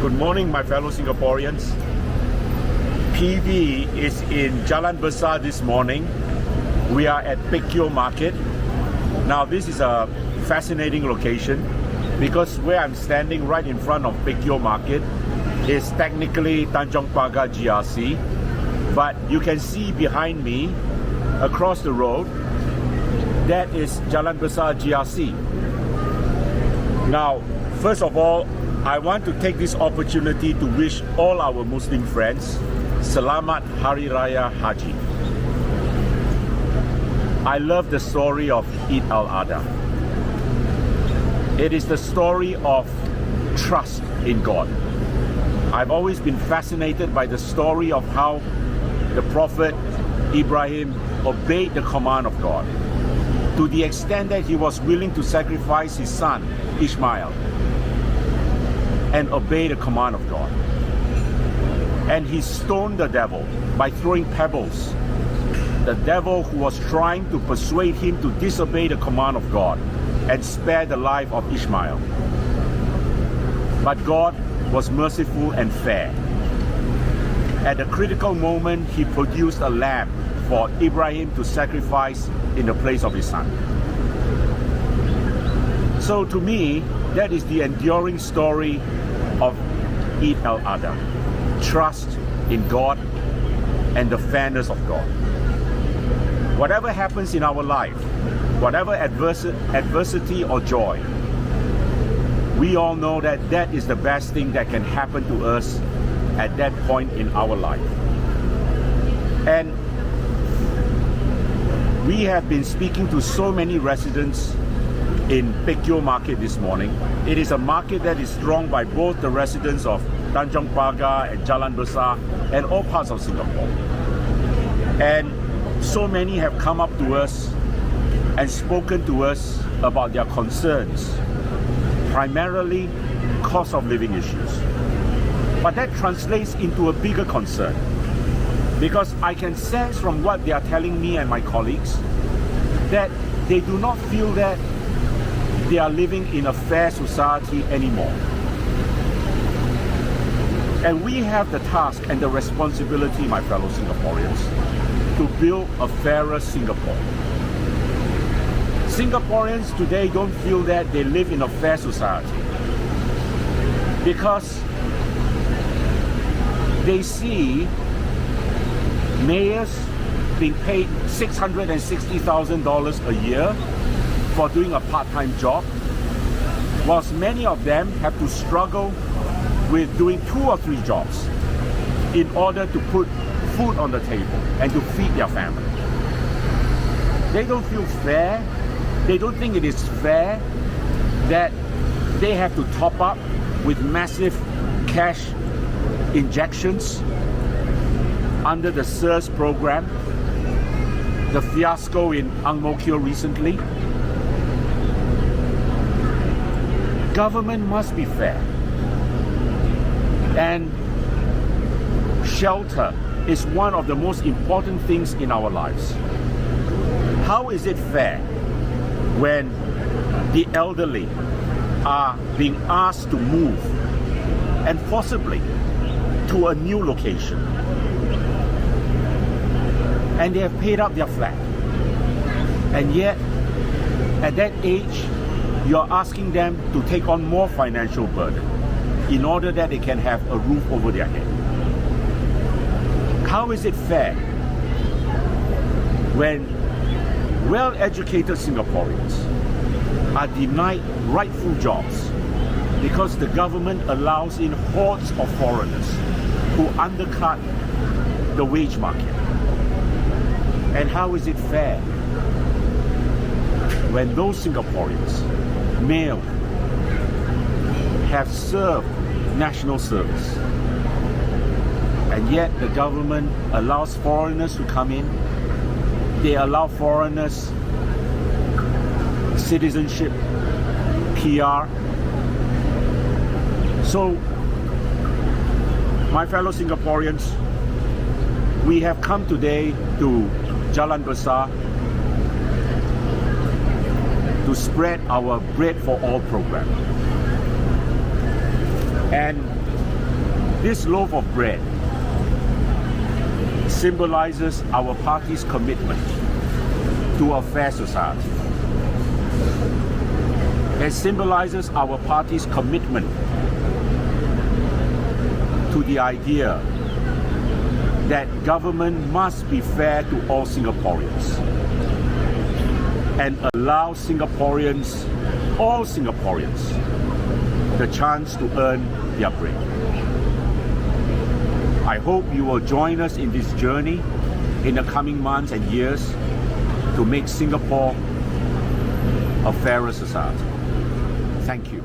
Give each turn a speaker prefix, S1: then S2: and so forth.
S1: Good morning, my fellow Singaporeans. PV is in Jalan Besar this morning. We are at Pekyo Market. Now, this is a fascinating location because where I'm standing right in front of Pekyo Market is technically Tanjong Pagar GRC, but you can see behind me, across the road, that is Jalan Besar GRC. Now, first of all, I want to take this opportunity to wish all our Muslim friends Selamat Hari Raya Haji. I love the story of Eid al-Adha. It is the story of trust in God. I've always been fascinated by the story of how the Prophet Ibrahim obeyed the command of God to the extent that he was willing to sacrifice his son Ishmael and obey the command of God. And he stoned the devil by throwing pebbles. The devil who was trying to persuade him to disobey the command of God and spare the life of Ishmael. But God was merciful and fair. At the critical moment, he produced a lamb for Ibrahim to sacrifice in the place of his son. So to me, that is the enduring story of Eid al-Adha. Trust in God and the fairness of God. Whatever happens in our life, whatever adversity or joy, we all know that that is the best thing that can happen to us at that point in our life. And we have been speaking to so many residents in Pekyo Market this morning. It is a market that is strong by both the residents of Tanjong Pagar and Jalan Besar and all parts of Singapore. And so many have come up to us and spoken to us about their concerns, primarily cost of living issues. But that translates into a bigger concern, because I can sense from what they are telling me and my colleagues that they do not feel that they are living in a fair society anymore. And we have the task and the responsibility, my fellow Singaporeans, to build a fairer Singapore. Singaporeans today don't feel that they live in a fair society because they see mayors being paid $660,000 a year for doing a part-time job, whilst many of them have to struggle with doing 2 or 3 jobs in order to put food on the table and to feed their family. They don't feel fair. They don't think it is fair that they have to top up with massive cash injections under the SIRS program, the fiasco in Ang Mo Kio recently. Government must be fair. And shelter is one of the most important things in our lives. How is it fair when the elderly are being asked to move and possibly to a new location, and they have paid up their flat, and yet at that age you're asking them to take on more financial burden in order that they can have a roof over their head? How is it fair when well-educated Singaporeans are denied rightful jobs because the government allows in hordes of foreigners who undercut the wage market? And how is it fair when those Singaporeans, male, have served national service, and yet the government allows foreigners to come in? They allow foreigners citizenship, PR. So, my fellow Singaporeans, we have come today to Jalan Besar to spread our Bread for All program. And This loaf of bread symbolizes our party's commitment to a fair society. It symbolizes our party's commitment to the idea that government must be fair to all Singaporeans and allow all Singaporeans, the chance to earn their bread. I hope you will join us in this journey in the coming months and years to make Singapore a fairer society. Thank you.